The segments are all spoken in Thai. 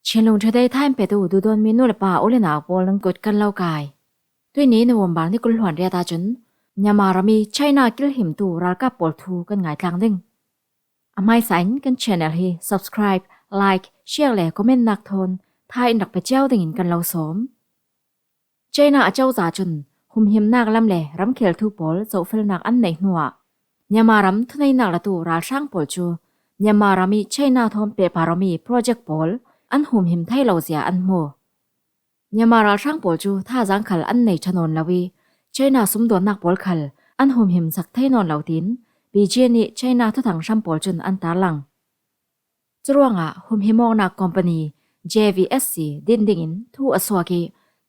เชนลงเธอได้ท่ายเป็ดดูโดนมีนู่นป่าโอเลนาบอลังกดกันเล่ากายด้วยนี้ในวันบางที่กุลหวนเรียตาจนยามารามีใช่นากิลหิมตูรัลกับปอลทูกันไงกลางดึงอามายสันกัน channel ฮี subscribe like share และคอมเมนต์นักทนท่ายนักไปเจ้าดึงกันเล่าสมใช่นาเจ้าจ่าจนหุมหิมนักลำเล่รำเขียลทูปอลโจฟิลนักอันไหนหัวยามารำทุนในนักละตูรัลช่างปอลจูยามารามีใช่นาทอมเปปารามีโปรเจกต์ปอลอันหุมหิมไทยเหล่าเสียอันโมยามาราช่างปอลจูท่าจังขัลอันในถนนลาวีใช่นาสมดวนนักปอลขัลอันหุมหิมสักไทยนอนเหล่าตินบีเจนี่ใช่นาทุถังช่างปอลจุนอันตาลังจรวงอ่ะหุมหิมองนักคอมพานี JVSC ดินดิ่งทูอสวากี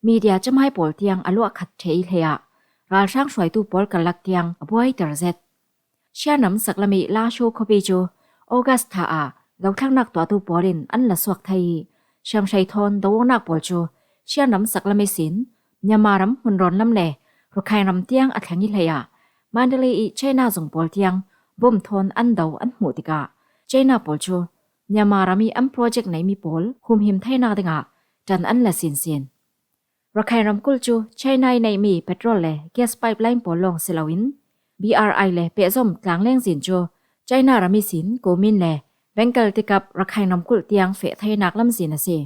มีเดียจะไม่ปอลเตียงอลัวขัดเทยเลียราช่างสวยตูปอลกันลักเตียงบวยเตอร์เซตเชื่อน้ำสักละมีลาโชคบิจูออกัสตาอาเราทั้งนักตัวตูปอลินอันละสวกไทยชมชัยทอนดวงนักปอลจูเชื่อน้ำสักละไม่สินยามารำมันร้อนลำเล่รุกใครรำเตียงอัดแข็งยิ่งเลยมันเดลีใช่นาส่งปอลเตียงบ่มทอนอันดาวอันหูติกาใช่นาปอลจูยามารามีอันโปรเจกต์ไหนมีปอลคุมหิมไทยนาติงาจันอันละสินเซียนรุกใครรำกุลจูใช่ในมีเปโตรเล่แก๊สไพป์ไลน์ปอลลงเซลวิน BRI เล่เปะส้มกลางแรงสินจูใช่นารามีสินโกมินเล่แบงเกิลติกับรักใครนำกุลเตียงเฟะไทยนักลำสินนะสิ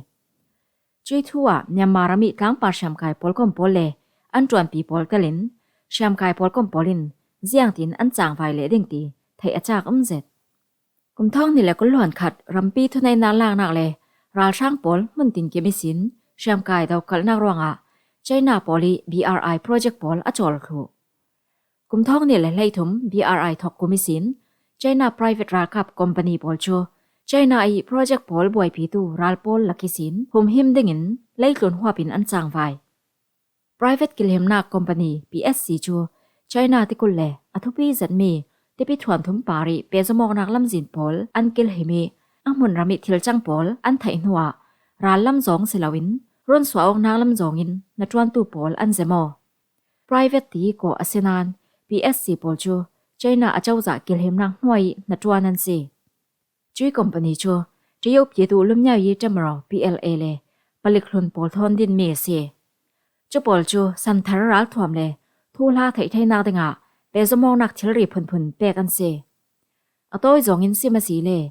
จุยทัวยามารามีกลางป่าชามกายปอลก้มปอลเล่อันจวนปีปอลกะลินชามกายปอลก้มปอลินเสียงตินอันจางไฟเล่ดิ่งตีไทยอาจากเจ็ดกุมท้องนี่แหละก็หลอนขัดรำปีทุนในนาลางนักเลยราช่างปอลมันตินเกมิสินชามกายดาวกัลนักรวงใช่นาปอลี BRI โปรเจกต์ปอลอจอลคูกุมท้องนี่แหละไล่ถุม BRI ทอกกุมิสินChina Private รากับ Company ปอลโช China ไอ Project ปอลบวยพีตูรัลปอลลักกิสินหุมหิมดิ่งินไล่กลุ่นหัวปินอันจางไฟ Private กิลเฮมนา Company PSC โช China ติกุลเล่อทุปีจัดมีที่พิถวนทุมปารีเปจมองนักลำสินปอลอันกิลเฮมีอังมุนรามิทิลจังปอลอันไทยหัวรัลลำจองศิลาวินร่นสวาออกนักลำจองอินนัดวันตูปอลอันเซมอ Private ตีโกอาเซนาน PSC ปอลโชใช่นาอาเจ้าจากกิลเฮมนังหน่วยนัดวานันซีจุยคอมพานีชัวจะยบเยดูลุ่มยาวยีจำรอ PLA เลยผลิตลุนปอลทอนดินเมเซีจะปอลชัวสันทารัลทวมเลยทูลาไทยไทยนาดังอ่ะเปสมองนักเทลรีพุนเปกันเซอตัวจงอินซีมาสีเลย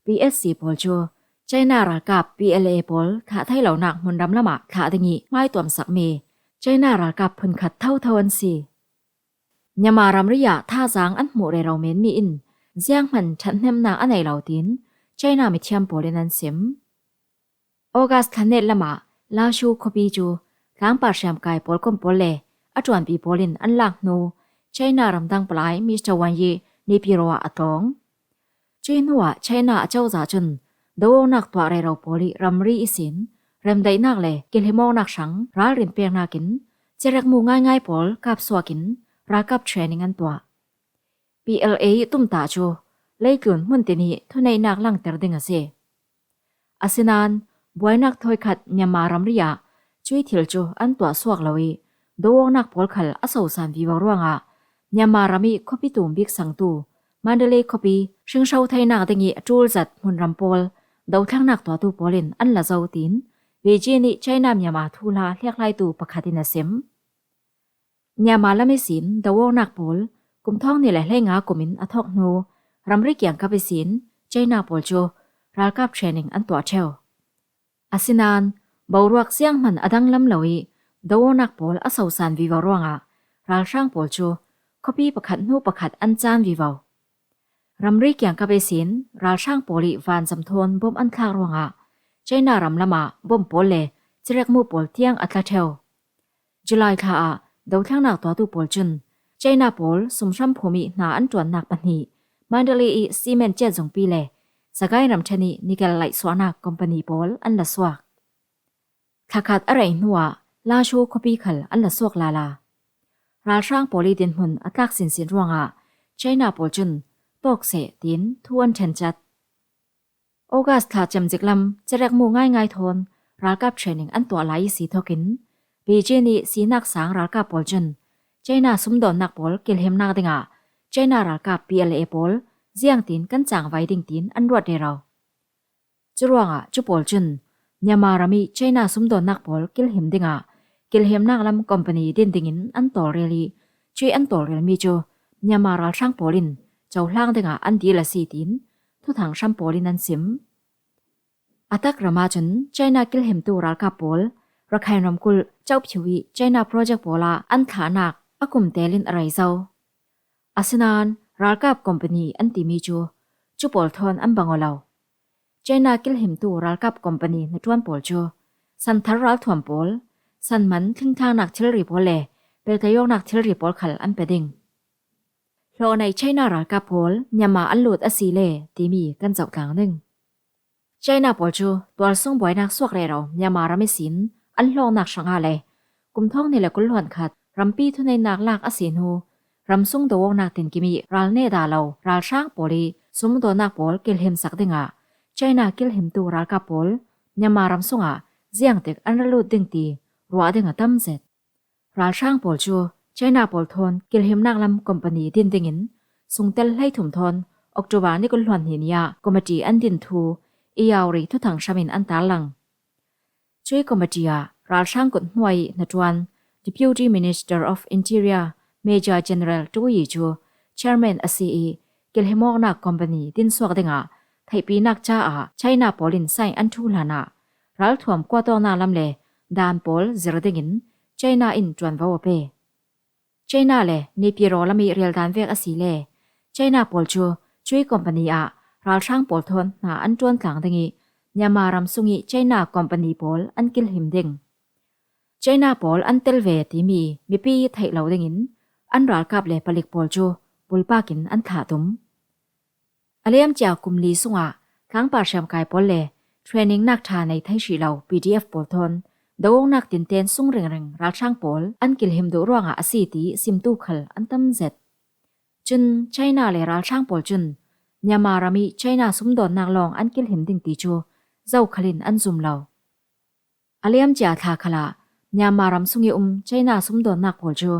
PSC ปอลชัวใช่นารักกับ PLA ปอลขาไทยเหล่านักมุนดำละหมาขาดังนี้ไม่ตัวมสักเมใช่นารักกับพุนขัดเท่าทวันซียามารำริยาท่าจางอันหมู่ในเราเมนมีอินเสียงมันฉันเนมนาอันไหนเหล่าตินใช่นามิเทียมโปเลนันเซมออกัสทันเนตละมาลาชูคบีจูกลางป่าแชมกายปอลกมปอลเลอจวนปีปอลินอันลักนูใช่นารำดังปลายมิสเตอร์วันยีนิพิโรอาตองจีนัวใช่นาเจ้าจ่าจุนโดนักตัวไรเราปอลิรำรีอิสินเริ่มได้นักเลยกินให้มองนักสังร้ารินเปียงนากินจะรักมูง่ายปอลกับสวากินรากับเทรนนิ่งอันตัว PLA ตุ้มตาโจเล่ยกุนมุนตินีทุนในนักลังเตอร์ดิงเสอาศินานบวยนักถอยขัดยามารำริยาช่วยทิลโจอันตัวสวกลอยดวงนักพอลขัลอาศัยสานวิวร่วงยามารามีคบิตุมบิกสังตูมันเดลีคบีซึ่งชาวไทยนักดิงีจูลจัดมุนรำพอลดาวทั้งนักตัวตูพอลินอันละเจ้าตินเวจีนีใช้นามยามาทูลาเรียกไล่ตูปะคตินาเซมยามาละไม่สินดาวนักพอลกุมท้องนี่แหละเล่งากุมินอทอกนูรำริกอย่างกับไปสินใจนาปอลโจรัลกับเทรนนิ่งอันตัวเชลอาศินานบาวรักเสียงมันอดังลำลอยดาวนักปอลอาศัยสานวิวร่วงรัลช่างปอลโจคบีประคัดนูประคัดอันจานวิวรำริกอย่างกับไปสินรัลช่างปอลิวานจำทนบ่มอันทางร่วงใจนารำละมาบ่มปอลเล่จะเรียกมูปอลเทียงอัตลาเทลจุลัยค่ะดาวทั้งนักตัวตูปอลจุนใจนาปอลสมชัมภูมินาอันจวนนักปัญหีมันเดลีซีเมนเจ็ดจงปีเล่สกายรำชนีนิเกลไลสวานาคอมพานีปอลอันละสวกขาดอะไรหัวลาชูคบีขัลอันละสวกลาราช่างปอลีเดนหุนอัตักสินร่วงใจนาปอลจุนตอกเสตินทวนเทนจัดออกัสขาจำจิกลำจะเรียกมูง่ายทนรัลกับเทรนนิ่งอันตัวไหลสีทอกินปีเจนีสีนักสางรัลกับปอลจุนใจนาสมดอนนักปอลกิลเฮมนักดิงใจนารัลกับ PLA ปอลเสียงตินกันจางไว้ดิ่งตินอันรวดเดเราจรวงจุปอลจุน ญามารามีไชน่าสมโดนนักปอลกิลหิมดิงะกิลหิมนักลำคอมพานีดินดิงินอันโตเรลีช่วยอันโตเรลมีจูญามาราช่างปอลินเจ้าล่างดิงะอันดีละสีตินทุทางช่างปอลินนันซิมอาตักรามาจนไชน่ากิลหิมตูรัลกาปอลรักให้รำกุลเจ้าผิวีไชน่าโปรเจกต์ปอลาอันฐานักอากุมเตลินอะไรเจ้าอาสนานรัลกับคอมพานีอันติมีจูปอลทอนอันบังอลาวไชน่ากิลหิมตูรัลกับคอมพานีในทวนปอลจูสันทารัลทวนปอลสันมันทิ้งทางนักเทลรีปอลเล่เปิดยกนักเทลรีปอลขัลอันเปดิงโลในไชน่ารัลกับปอลยามาอันหลุดอสีเล่ตีมีกันเจ้ากลางหนึ่งไชน่าปอลจูตัวส่งบ่อยนักสวกเรเรายามารามิสินอันโลนักสังหาเลยกุมท้องในแหละกุลหวนขัดรำปีทุนในนักลากอสินหูรำส่งตัวนักตินกิมีรัลเนดาเรารัลช่างปอลีสมตัวนักปอลกิลหิมสักดิงะไชน่ากิลหิมตูรัลกับปอลยามารำส่งเจียงเด็กอันรัลุดิงตีรัวดิงะตั้มเสร็จรัลช่างปอลจูไชน่าปอลทนกิลหิมนักลำคอมพานีดินดิงินส่งเตลให้ถุมทนออกจวานี่กุลหวนเหียนยากอมจีอันดินทูอียาวรีทุทางชามินอันตาลังช่วยกอมจีรัลช่างกดหน่วยนจวน Deputy Minister of Interior Major General ตัวยีจู Chairman ACE กิลหิมอกนักคอมพานีดินสวกดิงะไทยปีนักจ้าไชน่าปอลินไซอันทูลานารัลถ่วมกว่าตัวนาลำเลดานปอลเซรดิงินไชน่าอินจวนวาวเปไชน่าเลนี่ปีโรลมีเรียลดานเวกอสีเลไชน่าปอลจูช่วยคอมพานีรัลช่างปอลทนนาอันจวนกลางดิงียามารำสุงีไชน่าคอมพานีปอลอันกิลหิมดิงไชน่าปอลอันเตลเวตีมีปีไทยเหลาดิงินอันรัลกับเลปลิกปอลจูปุลปากินอันขาตุมอเลียมจากกุมลีสุงครั้งปาร์ชมกายปอลเลเทรนนิ่งนักทาในไทยชีเหลา PDF ปอลทนดาวนักตินเตนสุงเริงรัลช่างปอลอันกิลหิมดูร่วงอาศีตีซิมตูขลอันตั้มเจ็ดจนไชน่าเลรัลช่างปอลจุนยามารามีไชน่าสมดอนนักลองอันกิลหิมดิงตีจูเจ้าขลินอันซุมเหลาอเลียมจากทาขลายามารำสุงีไชน่าสมดอนนักปอลจู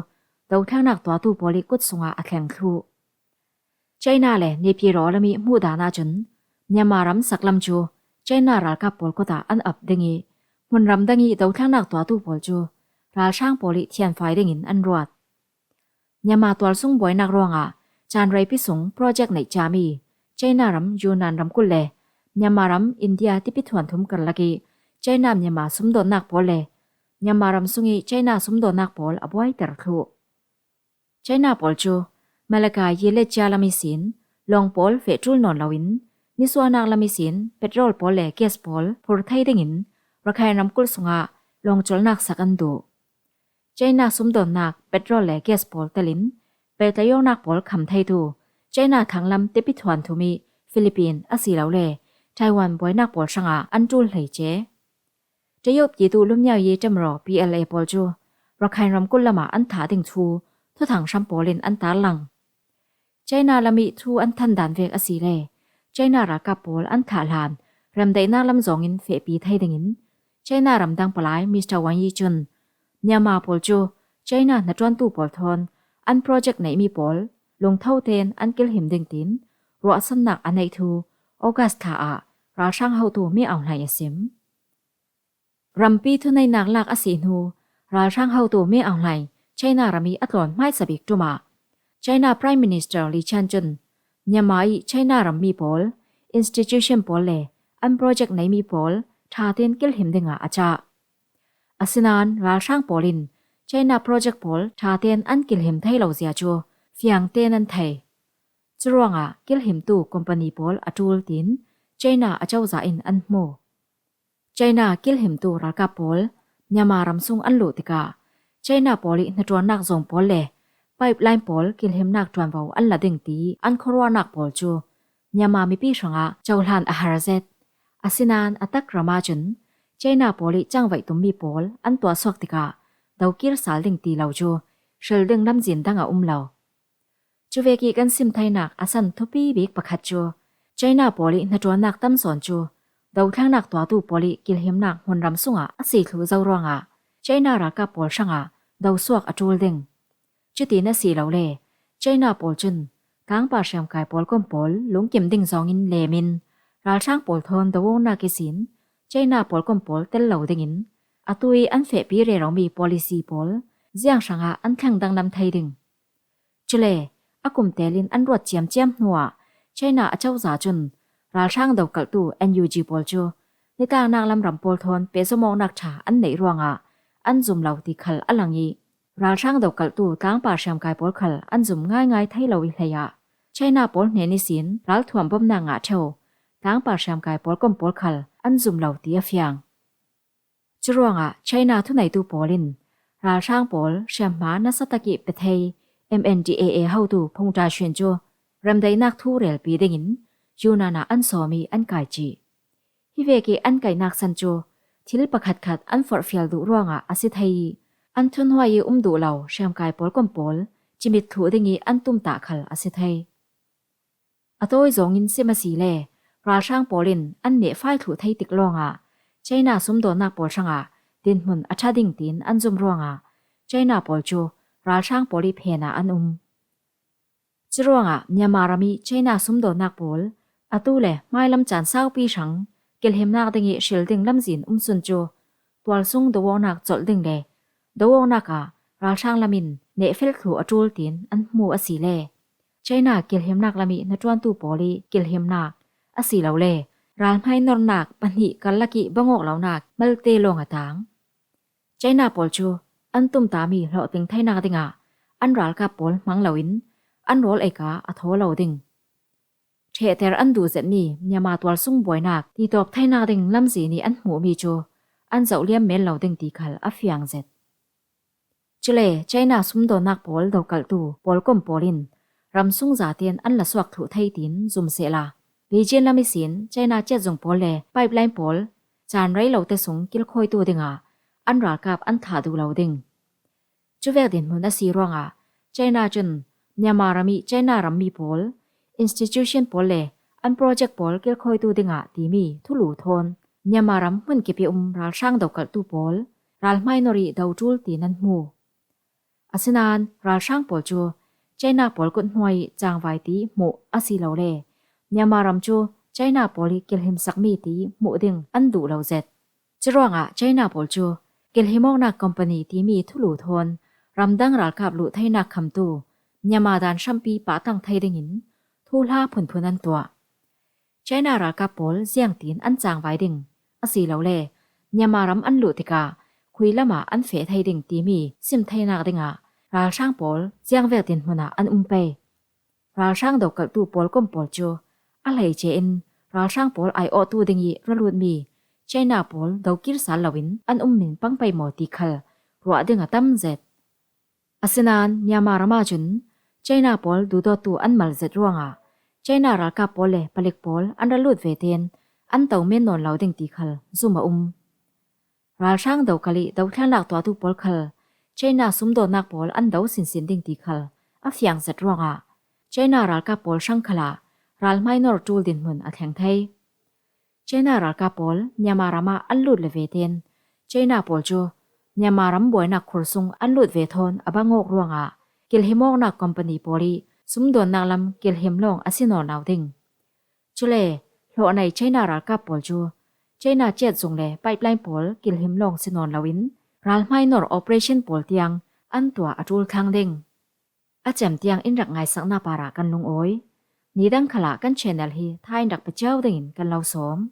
ดาวทั้งนักตัวตูปอลิกุดสุงอัดแข่งครูไชน่าเลนี่พี่รอละมีมูดานาจนยามารำสักลำจูไชน่ารัลกับปอลก็ตาอันอับดิงีมุนรำดิงีดาวทั้งนักตัวตูปอลจูรัลช่างปอลิเทียนไฟดิงินอันรวดยามาตัวสุงบ่อยนักร้องจานไรพิสงโปรเจกต์ในจามีไชน่ารำยูนันรำกุลเลยามารำอินเดียที่พิถวนทุมกันละกีไชน่ายามาสมดอนนักปอลเลยามารำสุงีไชน่าสมดอนนักปอลอบไว้แต่ละครูไชน่าปอลจูมาลากาเยเลจาลามิสินลองปอลเฟตรูลนอนลาวินนิสวานักลามิสินเปโตรลปอลเลแก๊สปอลพูดไทยดิงินรักให้นำกุลสงะลองจลนักสักันดูไชน่าสมดอนนักเปโตรลเลแก๊สปอลเตลินเปตยองนักปอลคำไทยดูไชน่าทั้งลำเตปิทวนทุมีฟิลิปปินส์อาศิลาวเลไต้หวันบอยนักปอลสังะอันจูลไหเจจะยบยีดูลุ่มยาวเยจำรอ PLA ปอลจูรักให้นำกุลละมาอันถาดิงทูทุทางชัมปอลินอันตาลังไชน่าละมีทูอันทันดานเวกอสีเลไชน่ารักกับปอลอันถาลานรำได้น่าลำจองินเฟปีไทยดิงินไชน่ารำดังปลายมิสเตอร์วันยีจุนยามาปอลจูไชน่าณจวนตูปอลทอนอันโปรเจกต์ไหนมีปอลลงเท่าเทนอันกิลหิมดิงตินรัวสนักอันในทูออกัสตาราช่างเฮาตูไม่เอาไหนสิมรำปีทุนในนักลากอสีนูราช่างเฮาตูไม่เอาไหนไชน่ารามีอัตลอนไม่สบิกจุมาไชน่า Prime Minister ลีชันจุนยามายไชน่ารามีปอล Institution ปอลเลอันโปรเจกต์ไหนมีปอลทาเทนกิลหิมดิงอาจาอาศินานราช่างปอลินไชน่าโปรเจกต์ปอลทาเทนอันกิลหิมไทยเหล่าเสียจูเฟียงเตนันไทยจรวงกิลหิมตูคอมพานีปอลอจูลตินไชน่าอาเจ้าจ่าอินอันโมไชน่ากิลหิมตูรักกับปอลยามารำซุงอันลุติกาไชน่าปอลินจวนนักส่งปอลเลไปไลน์ปอลกิลหิมนักจวนวาวอันละดิงตีอันครัวนักปอลจูยามามีปีสังเจ้าหลานอาหารเซตอาศินานอัตักรามาจุนไชน่าปอลิจังไว้ตุมมีปอลอันตัวสวกติกาดาวกิลสาลดิงตีเหล่าจูเชลดึงน้ำจินดังเหล่าจูเวกีกันซิมไทยนักอาสันทบีบิกประคัดจูไชน่าปอลิจวนนักตั้มสอนจูดาวทั้งนักตัวตูปอลิกิลหิมนักหุ่นรำสุงอาศิคลูเจ้ารวงไชน่ารักกับปอลสังดาวสวกอจูลดิงจุดที่น่าสีเหล่าเล่ไชน่าปอลจุนกางปาเชียมกายปอลก้มปอลลุงเก็มดิ่งซองอินเลมินรัลช่างปอลทอนดาวงนากิสิน China pol kom pol tel lo dingin atui an fe pi re ro mi policy pol ziang sanga an thang dang nam thai ding chule akum telin an ruat chiam nuwa China achau za chun ral sang do kal tu NUG pol chu ni ta nak lam ram pol thon pe somong nak tha an nei ruanga an zum lau ti khal alangi ral sang do kal tu tang pa sham kai pol khal an zum ngai thai lo i hleya China pol ne ni sin ral thuam bom na nga theu tang pa sham kai pol kom pol khal an zum lau ti afyang churonga China thu nei tu polin ral sang pol sham ma na sataki pe thei MNDAA how tu phong ta shwen cho ram dai nak thu rel pi dingin yuna na an so mi an kai chi hi ve ki an kai nak san cho thil pakhat khat an for fial du ronga asi thai an thun hwai du lo sham kai pol kom pol chimit thu dingi an tum ta khal asi thai atoi zongin semasi le ral sang polin an ne fai thu thai tik longa China sum do nak pol sanga tin mun acha ding tin an zum ronga China pol chu ral sang poli phena an chironga nyamarami China sum do nak pol atu le mai lam chan sau pi sang kelhem nak dingi shil ding lam zin sun chu twal sung do nak chol ding le do naka ral sang lamin ne fel thu atul tin an mu asi le China kelhem nak lami na twan tu poli kelhem nak asi lo le ral mai nor nak pani kalaki bangok lo nak malte long atang China pol chu an tum ta mi lo ting thai na dinga an ral ka pol mang lawin an rol eka a tho lo ding the ter an du zet ni nyama twal sung boy nak ti top thai na ding lam zi ni an mu mi chu an zau liam mel lo ding ti khal a fiang zet chule China sum do nak pol do kal tu pol kom polin ram sung za tian an la swak thu thai tin zum se la Beijing lami sin China che zong pol le pipeline pol chan rai lo te sung kil khoi tu dinga an ral kap an tha du lo ding chuwe din mun a si ronga China chun nyamarami China rammi pol institution pol le an project pol kil khoi tu dinga ti mi thulu thon nyamaram mun ke pi ral sang do kal tu pol ral minori do tul ti nan mu asinan ral sang pol chu China pol kun hoi chang vai ti mu asi lo le Nyamaram chu China poli kilhim sakmi ti mu ding an du lo zet chironga China pol chu kilhimok na company ti mi thulu thon ramdang ral kap lu thaina kham tu nyamadan shampi pa tang thai dingin thula phun an tua China ral kap pol ziang tin an chang vai ding asi lo le nyamaram an lu tika khuilama an fe thai ding ti mi sim thaina dinga ral sang pol ziang ve tin huna an pe ral sang do kal tu pol kom pol chu alai che in ral sang pol ai o tu dingi ralut mi China pol do kir sal lawin an min pang pai mo ti khal ruwa dinga tam zet asinan nyamarama chun China pol du do tu an mal zet ruanga China ral ka pol le palik pol an ralut ve ten an tau men non law ding ti khal zuma ral sang do kali do thlan lak to tu pol khal China sum do nak pol an do sin ding ti khal a fyang zet ruanga China ral ka pol sang khala ral minor tul din mun a theng thai China ral ka pol nyamarama an lut le ve ten China pol chu nyamaram boy na khursung an lut ve thon abangok ruanga kilhimok na company poli sum don nak lam kilhim long asino naw ding chule lo nai China ral ka pol chu China chet zung le pipeline pol kilhim long sinon lawin ral minor operation pol tiang an tua atul thang ding a chem tiang in rak ngai sang na para kan lung oi Nidang khala kan channel hi thain rak pe chaw ding kan lo som